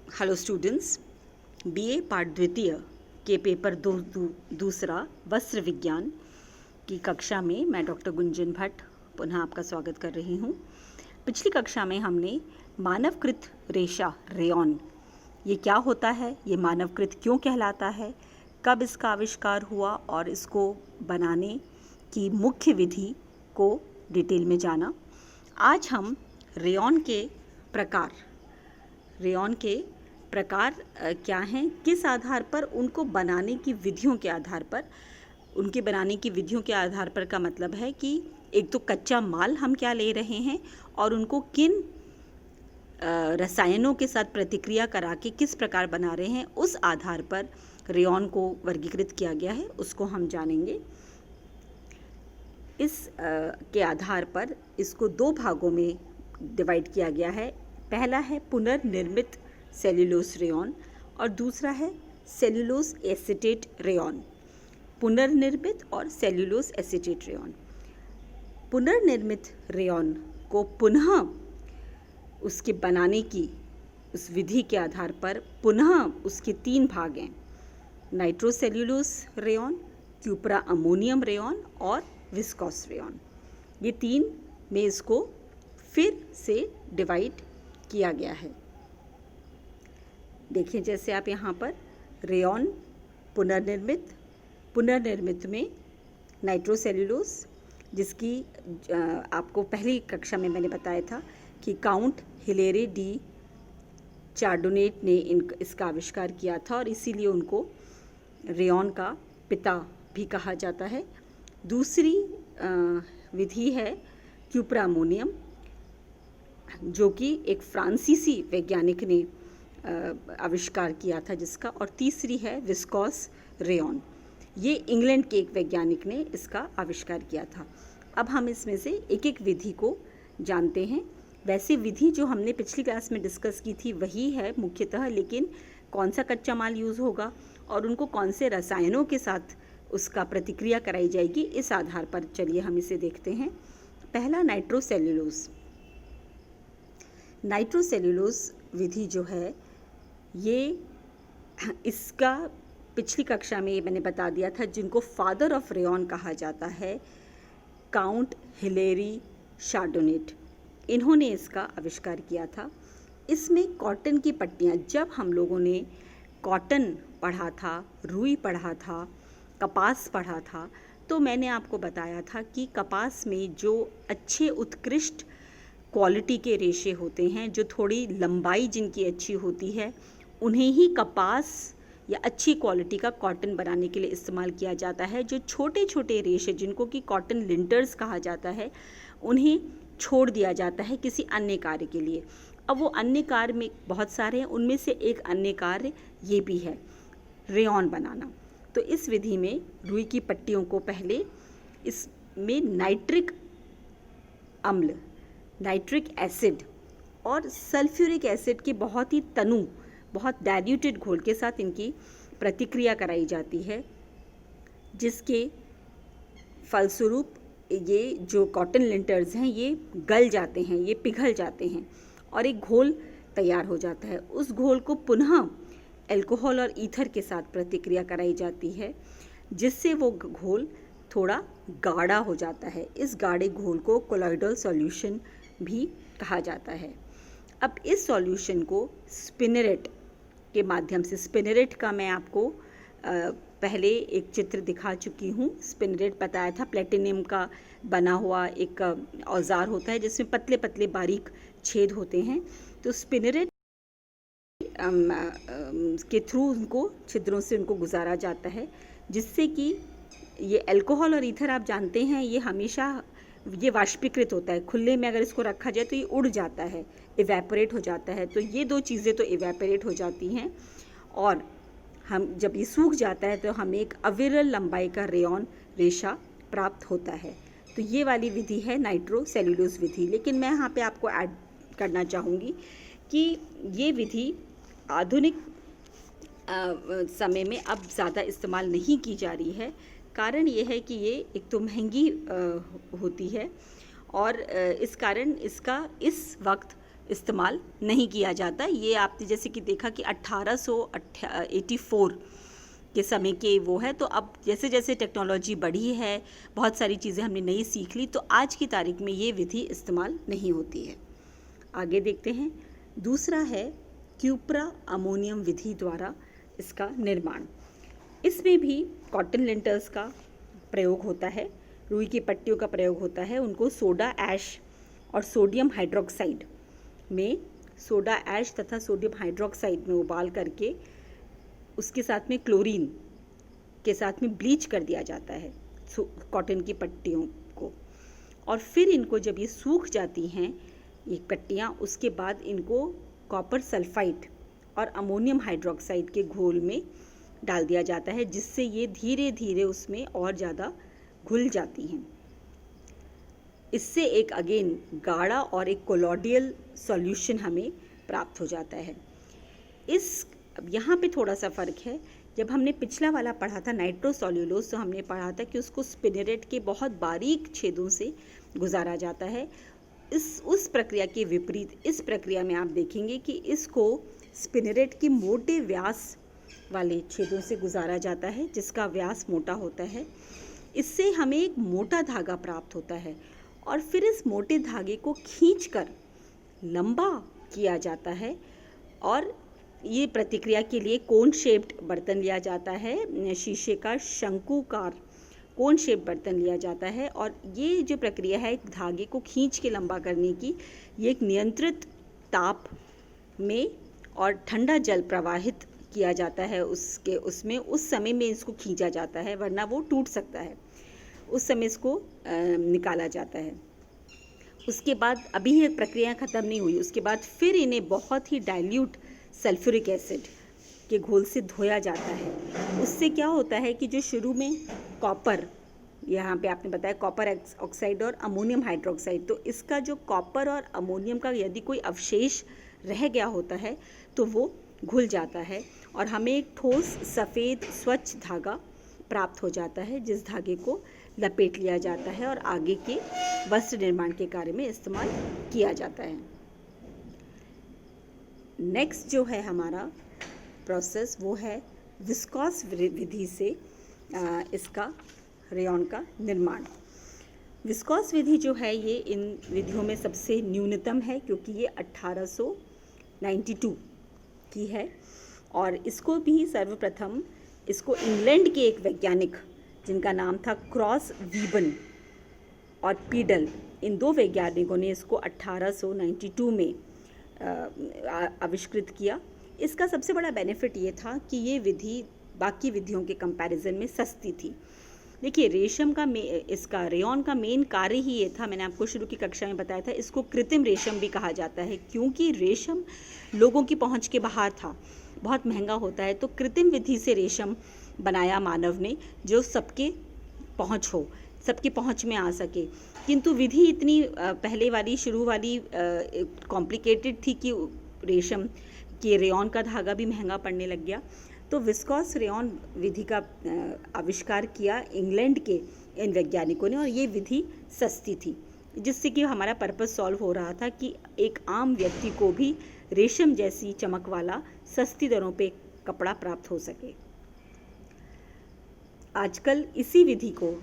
Hello students, BA पाठ द्वितीय के पेपर दूसरा वस्त्र विज्ञान की कक्षा में मैं डॉक्टर गुंजन भट्ट पुनः आपका स्वागत कर रही हूँ। पिछली कक्षा में हमने मानवकृत रेशा रेयॉन, ये क्या होता है, ये मानवकृत क्यों कहलाता है, कब इसका आविष्कार हुआ और इसको बनाने की मुख्य विधि को डिटेल में जाना। आज हम रेयॉन के प्रकार क्या हैं, किस आधार पर उनको बनाने की विधियों के आधार पर, उनके बनाने की विधियों के आधार पर का मतलब है कि एक तो कच्चा माल हम क्या ले रहे हैं और उनको किन रसायनों के साथ प्रतिक्रिया करा के किस प्रकार बना रहे हैं, उस आधार पर रेयॉन को वर्गीकृत किया गया है, उसको हम जानेंगे। इस के आधार पर इसको दो भागों में डिवाइड किया गया है। पहला है पुनर्निर्मित सेल्यूलोज रेयॉन और दूसरा है सेल्यूलोज एसीटेट रेयॉन। पुनर्निर्मित और सेल्यूलोज एसीटेट रेयॉन। पुनर्निर्मित रेयॉन को पुनः उसके बनाने की उस विधि के आधार पर पुनः उसके तीन भाग हैं: नाइट्रोसेल्यूलोज रेयॉन, क्यूपरा अमोनियम रेयॉन और विस्कोस रेयॉन। ये तीन में इसको फिर से डिवाइड किया गया है। देखिए, जैसे आप यहाँ पर रेयॉन पुनर्निर्मित में नाइट्रोसेल्यूलोज, जिसकी आपको पहली कक्षा में मैंने बताया था कि काउंट हिलेरी डी चार्डोनेट ने इसका आविष्कार किया था और इसीलिए उनको रेयॉन का पिता भी कहा जाता है। दूसरी विधि है क्यूपरा अमोनियम, जो कि एक फ्रांसीसी वैज्ञानिक ने आविष्कार किया था जिसका, और तीसरी है विस्कोस रेयॉन, ये इंग्लैंड के एक वैज्ञानिक ने इसका आविष्कार किया था। अब हम इसमें से एक एक विधि को जानते हैं। वैसे विधि जो हमने पिछली क्लास में डिस्कस की थी वही है मुख्यतः, लेकिन कौन सा कच्चा माल यूज़ होगा और उनको कौन से रसायनों के साथ उसका प्रतिक्रिया कराई जाएगी, इस आधार पर चलिए हम इसे देखते हैं। पहला नाइट्रोसेल्यूलोज। नाइट्रोसेल्यूलोज विधि जो है ये, इसका पिछली कक्षा में मैंने बता दिया था, जिनको फादर ऑफ रेयॉन कहा जाता है, काउंट हिलेरी चार्डोनेट, इन्होंने इसका आविष्कार किया था। इसमें कॉटन की पट्टियाँ, जब हम लोगों ने कॉटन पढ़ा था, रुई पढ़ा था, कपास पढ़ा था, तो मैंने आपको बताया था कि कपास में जो अच्छे उत्कृष्ट क्वालिटी के रेशे होते हैं, जो थोड़ी लंबाई जिनकी अच्छी होती है, उन्हें ही कपास या अच्छी क्वालिटी का कॉटन बनाने के लिए इस्तेमाल किया जाता है। जो छोटे छोटे रेशे, जिनको कि कॉटन लिंटर्स कहा जाता है, उन्हें छोड़ दिया जाता है किसी अन्य कार्य के लिए। अब वो अन्य कार्य में बहुत सारे हैं, उनमें से एक अन्य कार्य ये भी है, रेयॉन बनाना। तो इस विधि में रुई की पट्टियों को पहले इसमें नाइट्रिक अम्ल, नाइट्रिक एसिड और सल्फ्यूरिक एसिड के बहुत डाइल्यूटेड घोल के साथ इनकी प्रतिक्रिया कराई जाती है, जिसके फलस्वरूप ये जो कॉटन लिंटर्स हैं ये गल जाते हैं, ये पिघल जाते हैं और एक घोल तैयार हो जाता है। उस घोल को पुनः अल्कोहल और ईथर के साथ प्रतिक्रिया कराई जाती है, जिससे वो घोल थोड़ा गाढ़ा हो जाता है। इस गाढ़े घोल को कोलॉइडल सॉल्यूशन भी कहा जाता है। अब इस सॉल्यूशन को स्पिनरेट के माध्यम से, स्पिनरेट का मैं आपको पहले एक चित्र दिखा चुकी हूँ। स्पिनरेट बताया था, प्लेटिनियम का बना हुआ एक औजार होता है जिसमें पतले पतले बारीक छेद होते हैं। तो स्पिनरेट के थ्रू उनको छिद्रों से उनको गुजारा जाता है, जिससे कि ये अल्कोहल और ईथर, आप जानते हैं, ये हमेशा ये वाष्पीकृत होता है। खुले में अगर इसको रखा जाए तो ये उड़ जाता है, इवेपोरेट हो जाता है। तो ये दो चीज़ें तो इवेपोरेट हो जाती हैं और हम जब ये सूख जाता है तो हमें एक अविरल लंबाई का रेयॉन रेशा प्राप्त होता है। तो ये वाली विधि है नाइट्रोसेल्यूलोज विधि। लेकिन मैं यहाँ पे आपको ऐड करना चाहूँगी कि ये विधि आधुनिक समय में अब ज़्यादा इस्तेमाल नहीं की जा रही है। कारण ये है कि ये एक तो महंगी होती है और इस कारण इसका इस वक्त इस्तेमाल नहीं किया जाता। ये आपने जैसे कि देखा कि 1884 के समय के वो है। तो अब जैसे जैसे टेक्नोलॉजी बढ़ी है, बहुत सारी चीज़ें हमने नई सीख ली, तो आज की तारीख में ये विधि इस्तेमाल नहीं होती है। आगे देखते हैं। दूसरा है क्यूप्रा अमोनियम विधि द्वारा इसका निर्माण। इसमें भी कॉटन लिंटर्स का प्रयोग होता है, रुई की पट्टियों का प्रयोग होता है। उनको सोडा ऐश और सोडियम हाइड्रोक्साइड में, सोडा ऐश तथा सोडियम हाइड्रोक्साइड में उबाल करके उसके साथ में क्लोरीन के साथ में ब्लीच कर दिया जाता है कॉटन की पट्टियों को। और फिर इनको जब ये सूख जाती हैं ये पट्टियाँ, उसके बाद इनको कॉपर सल्फाइड और अमोनियम हाइड्रोक्साइड के घोल में डाल दिया जाता है, जिससे ये धीरे धीरे उसमें और ज़्यादा घुल जाती हैं। इससे एक अगेन गाढ़ा और एक कोलोडियल सॉल्यूशन हमें प्राप्त हो जाता है। अब यहाँ पे थोड़ा सा फ़र्क है। जब हमने पिछला वाला पढ़ा था नाइट्रोसोल्यूलोज, तो हमने पढ़ा था कि उसको स्पिनरेट के बहुत बारीक छेदों से गुजारा जाता है। उस प्रक्रिया के विपरीत इस प्रक्रिया में आप देखेंगे कि इसको स्पिनरेट के मोटे व्यास वाले छेदों से गुजारा जाता है, जिसका व्यास मोटा होता है। इससे हमें एक मोटा धागा प्राप्त होता है और फिर इस मोटे धागे को खींचकर लंबा किया जाता है और ये प्रतिक्रिया के लिए कोन शेप्ड बर्तन लिया जाता है। शीशे का शंकुकार कोन शेप बर्तन लिया जाता है और ये जो प्रक्रिया है धागे को खींच के लंबा करने की, ये एक नियंत्रित ताप में और ठंडा जल प्रवाहित किया जाता है उसमें उस समय में इसको खींचा जाता है, वरना वो टूट सकता है। उस समय इसको निकाला जाता है। उसके बाद अभी ये प्रक्रिया ख़त्म नहीं हुई, उसके बाद फिर इन्हें बहुत ही डाइल्यूट सल्फ्यूरिक एसिड के घोल से धोया जाता है। उससे क्या होता है कि जो शुरू में कॉपर, यहाँ पे आपने बताया कॉपर ऑक्साइड और अमोनियम हाइड्रोक्साइड, तो इसका जो कॉपर और अमोनियम का यदि कोई अवशेष रह गया होता है तो वो घुल जाता है और हमें एक ठोस सफ़ेद स्वच्छ धागा प्राप्त हो जाता है, जिस धागे को लपेट लिया जाता है और आगे के वस्त्र निर्माण के कार्य में इस्तेमाल किया जाता है। नेक्स्ट जो है हमारा प्रोसेस वो है विस्कॉस विधि से इसका रेयॉन का निर्माण। विस्कॉस विधि जो है ये इन विधियों में सबसे न्यूनतम है, क्योंकि ये 1892 की है और इसको भी सर्वप्रथम इसको इंग्लैंड के एक वैज्ञानिक जिनका नाम था क्रॉस वीबन और पीडल, इन दो वैज्ञानिकों ने इसको 1892 में आविष्कृत किया। इसका सबसे बड़ा बेनिफिट ये था कि ये विधि बाकी विधियों के कंपैरिजन में सस्ती थी। देखिए रेशम का इसका रेयॉन का मेन कार्य ही ये था, मैंने आपको शुरू की कक्षा में बताया था, इसको कृत्रिम रेशम भी कहा जाता है, क्योंकि रेशम लोगों की पहुंच के बाहर था, बहुत महंगा होता है। तो कृत्रिम विधि से रेशम बनाया मानव ने, जो सबके पहुंच हो, सबकी पहुंच में आ सके। किंतु विधि इतनी पहले वाली शुरू वाली कॉम्प्लिकेटेड थी कि रेशम के रेयॉन का धागा भी महंगा पड़ने लग गया। तो विस्कॉस रेयॉन विधि का आविष्कार किया इंग्लैंड के इन वैज्ञानिकों ने और ये विधि सस्ती थी, जिससे कि हमारा पर्पस सॉल्व हो रहा था कि एक आम व्यक्ति को भी रेशम जैसी चमक वाला सस्ती दरों पे कपड़ा प्राप्त हो सके। आजकल इसी विधि को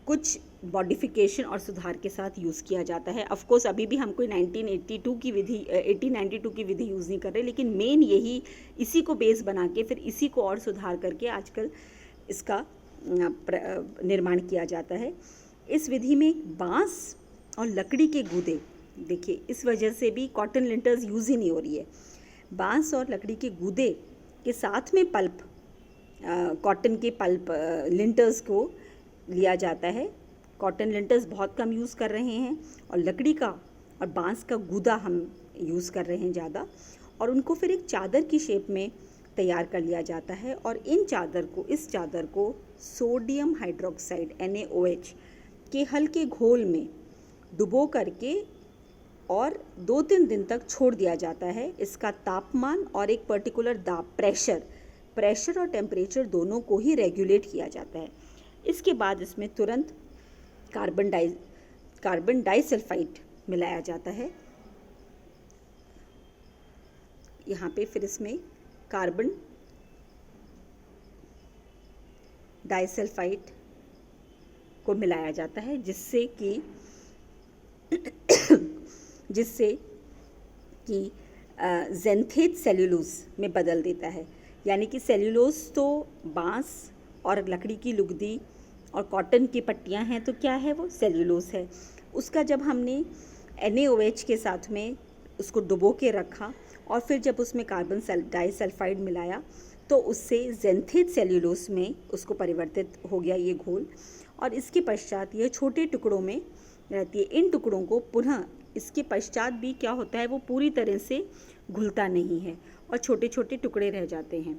कुछ मॉडिफिकेशन और सुधार के साथ यूज़ किया जाता है। ऑफ कोर्स अभी भी हम कोई 1892 की विधि 1892 की विधि यूज़ नहीं कर रहे, लेकिन मेन यही इसी को बेस बना के फिर इसी को और सुधार करके आजकल इसका निर्माण किया जाता है। इस विधि में बांस और लकड़ी के गूदे, देखिए इस वजह से भी कॉटन लिंटर्स यूज़ ही नहीं हो रही है। बांस और लकड़ी के गूदे के साथ में पल्प, कॉटन के पल्प लिंटर्स को लिया जाता है। कॉटन लिंटर्स बहुत कम यूज़ कर रहे हैं और लकड़ी का और बांस का गूदा हम यूज़ कर रहे हैं ज़्यादा, और उनको फिर एक चादर की शेप में तैयार कर लिया जाता है और इस चादर को सोडियम हाइड्रोक्साइड NaOH के हल्के घोल में डुबो करके और 2-3 दिन तक छोड़ दिया जाता है। इसका तापमान और एक पर्टिकुलर दाब प्रेशर और टेम्परेचर दोनों को ही रेगुलेट किया जाता है। इसके बाद इसमें तुरंत कार्बन डाइसल्फाइड मिलाया जाता है यहाँ पे फिर इसमें कार्बन डाइसल्फाइड को मिलाया जाता है, जिससे कि ज़ेंथेट सेल्यूलोज में बदल देता है। यानी कि सेल्यूलोज तो बांस और लकड़ी की लुगदी और कॉटन की पट्टियाँ हैं, तो क्या है वो सेल्यूलोज है। उसका जब हमने NaOH के साथ में उसको डुबो के रखा और फिर जब उसमें कार्बन डाइसल्फाइड मिलाया तो उससे ज़ेंथेट सेल्यूलोज में उसको परिवर्तित हो गया ये घोल, और इसके पश्चात यह छोटे टुकड़ों में रहती है। इन टुकड़ों को पुनः इसके पश्चात भी क्या होता है, वो पूरी तरह से घुलता नहीं है और छोटे छोटे टुकड़े रह जाते हैं।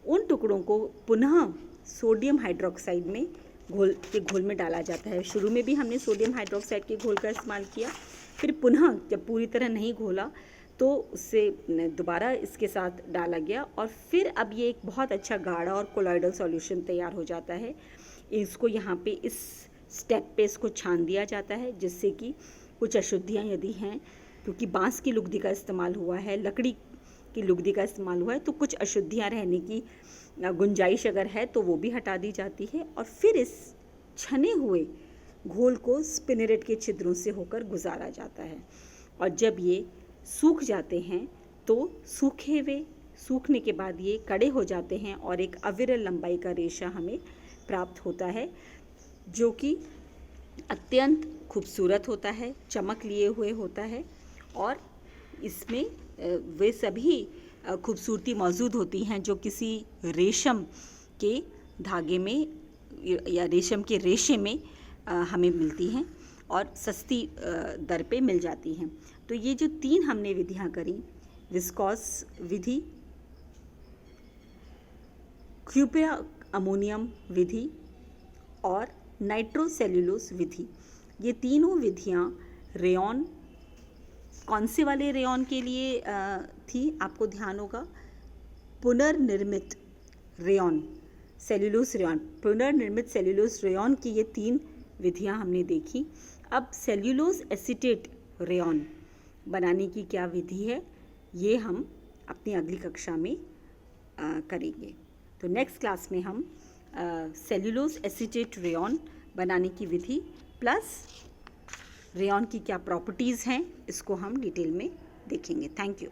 उन टुकड़ों को पुनः सोडियम हाइड्रोक्साइड में घोल में डाला जाता है। शुरू में भी हमने सोडियम हाइड्रोक्साइड के घोल का इस्तेमाल किया, फिर पुनः जब पूरी तरह नहीं घोला तो उससे दोबारा इसके साथ डाला गया और फिर अब ये एक बहुत अच्छा गाढ़ा और कोलॉइडल सॉल्यूशन तैयार हो जाता है। इसको यहाँ पे इस स्टेप पे इसको छान दिया जाता है, जिससे कि कुछ अशुद्धियाँ यदि हैं, क्योंकि बांस की लुगदी का इस्तेमाल हुआ है, लकड़ी की लुगदी का इस्तेमाल हुआ है, तो कुछ अशुद्धियाँ रहने की गुंजाइश अगर है तो वो भी हटा दी जाती है। और फिर इस छने हुए घोल को स्पिनरेट के छिद्रों से होकर गुजारा जाता है, और जब ये सूख जाते हैं तो सूखने के बाद ये कड़े हो जाते हैं और एक अविरल लंबाई का रेशा हमें प्राप्त होता है, जो कि अत्यंत खूबसूरत होता है, चमक लिए हुए होता है, और इसमें वे सभी खूबसूरती मौजूद होती हैं जो किसी रेशम के धागे में या रेशम के रेशे में हमें मिलती हैं और सस्ती दर पे मिल जाती हैं। तो ये जो 3 हमने विधियां करी, विस्कॉस विधि, क्यूप्रिया अमोनियम विधि और नाइट्रोसेल्यूलोज विधि, ये तीनों विधियां रेयॉन, कौन से वाले रेयॉन के लिए थी, आपको ध्यान होगा, पुनर्निर्मित रेयॉन, सेल्यूलोज रेयॉन, पुनर्निर्मित सेल्यूलोज रेयॉन की ये 3 विधियां हमने देखी। अब सेल्यूलोज एसीटेट रेयॉन बनाने की क्या विधि है, ये हम अपनी अगली कक्षा में करेंगे। तो नेक्स्ट क्लास में हम सेल्यूलोज एसीटेट रेयॉन बनाने की विधि प्लस रेयॉन की क्या प्रॉपर्टीज़ हैं, इसको हम डिटेल में देखेंगे। Thank you.